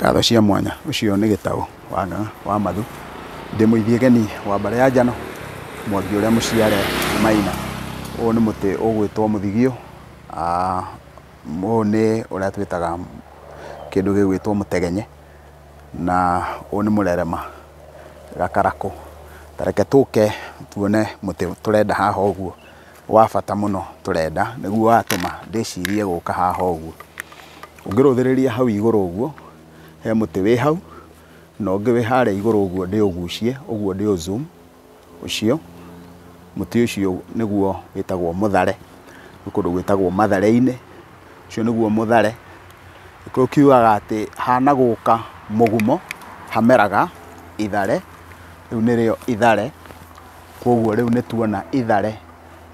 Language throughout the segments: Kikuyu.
Ngatho cia mwanya. Ucio nĩ Gĩtaũ wa Mathu. Ndĩ mũithiegeni wa Mbare ya Njano, Mwangi ũrĩa mũciare Maina. Ũyũ nĩ mũtĩ ũgwĩtwo mũthigio. Ũyũ nĩ ũrĩa twĩtaga kĩndũ gĩgwĩtwo mũtegenye, na ũyũ nĩ mũrerema gakarakũ. Tareke tũke tuone mũtĩ tũrenda haha ũguo wa bata mũno tũrenda, nĩguo watũma ndĩcirie gũka haha ũguo. Ũngĩrũthĩrĩria hau igũrũ ũguo, he mũtĩ wĩ hau, na ũngĩ wĩ harĩa igũrũ ũguo ndĩũgucie, ũguo ndĩũ zoom ũcio. Mũtĩ ũcio nĩguo wĩtagwo mũthare, nĩ kũndũ gwĩtagwo mathare-inĩ. Ũcio nĩguo mũthare. Gĩkũyũ kiugaga atĩ hana gũka mũgumo hameraga ithare, rĩu nĩrĩo ithare. Koguo rĩu nĩtuona ithare.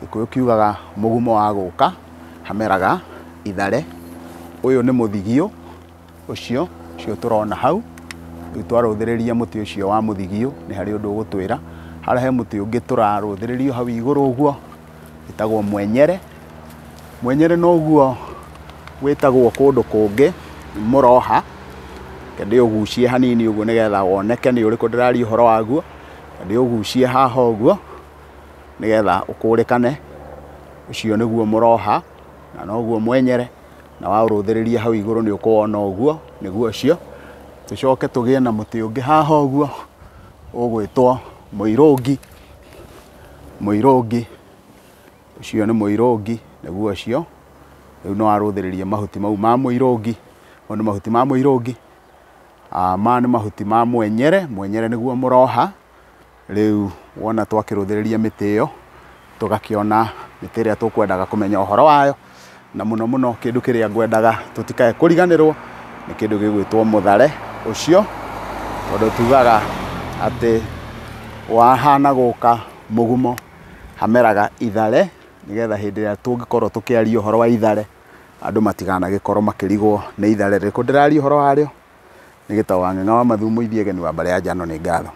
Gĩkũyũ kiugaga mũgumo wa gũka hameraga ithare. Ũyũ nĩ mũthigio ũcio tũrona hau. Rĩu twarũthĩrĩria mũtĩ ũcio wa mũthigio, nĩ harĩ ũndũ ũgũtwĩra. Harĩa he mũtĩ ũngĩ tũrarũthĩrĩrio hau igũrũ ũguo, wĩtagwo mwenyere. Mwenyere noguo wĩtagwo kũndũ kũngĩ mũroha. Ndĩũgucie hanini ũguo nĩgetha woneke nĩ ũrĩkũ ndĩraria ũhoro waguo. Ndĩũgucie haha ũguo nĩgetha ũkũrĩkane. Ũcio nĩguo mũroha, na noguo mwenyere. Na waũrũthĩrĩria hau igũrũ nĩ ũkũwona ũguo, nĩguo ũcio. Tũcoke tũgĩe na mũtĩ ũngĩ haha ũguo ũgwĩtwo mũirũngi. Mũirũngi, ũcio nĩ mũirũngi, nĩguo ũcio. Rĩu no warũthĩrĩria mahuti mau ma mũirũngi. Mau nĩ mahuti ma mũirũngi. Maya nĩ mahuti ma mwenyere. Mwenyere nĩguo mũroha. Rĩu wona twakĩrũthĩrĩria mĩtĩ ĩyo, tũgakĩona mĩtĩ ĩrĩa tũkwendaga kũmenya ũhoro wayo. Na mũno mũno kĩndũ kĩrĩa ngwendaga tũtikae kũriganĩrwo nĩ kĩndũ gĩgwĩtwo mũthare ũcio, tondũ tugaga atĩ wahana gũka mũgumo hameraga ithare, nĩgetha hĩndĩ ĩrĩa tũngĩkorwo tũkĩaria ũhoro wa ithare, andũ matikanagĩkorwo makĩrigwo nĩ ithare rĩrĩkũ ndĩraria ũhoro warĩo. Nĩ Gĩtaũ wa Mathu, mũithiegeni wa Mbare ya Njano. Nĩ ngatho.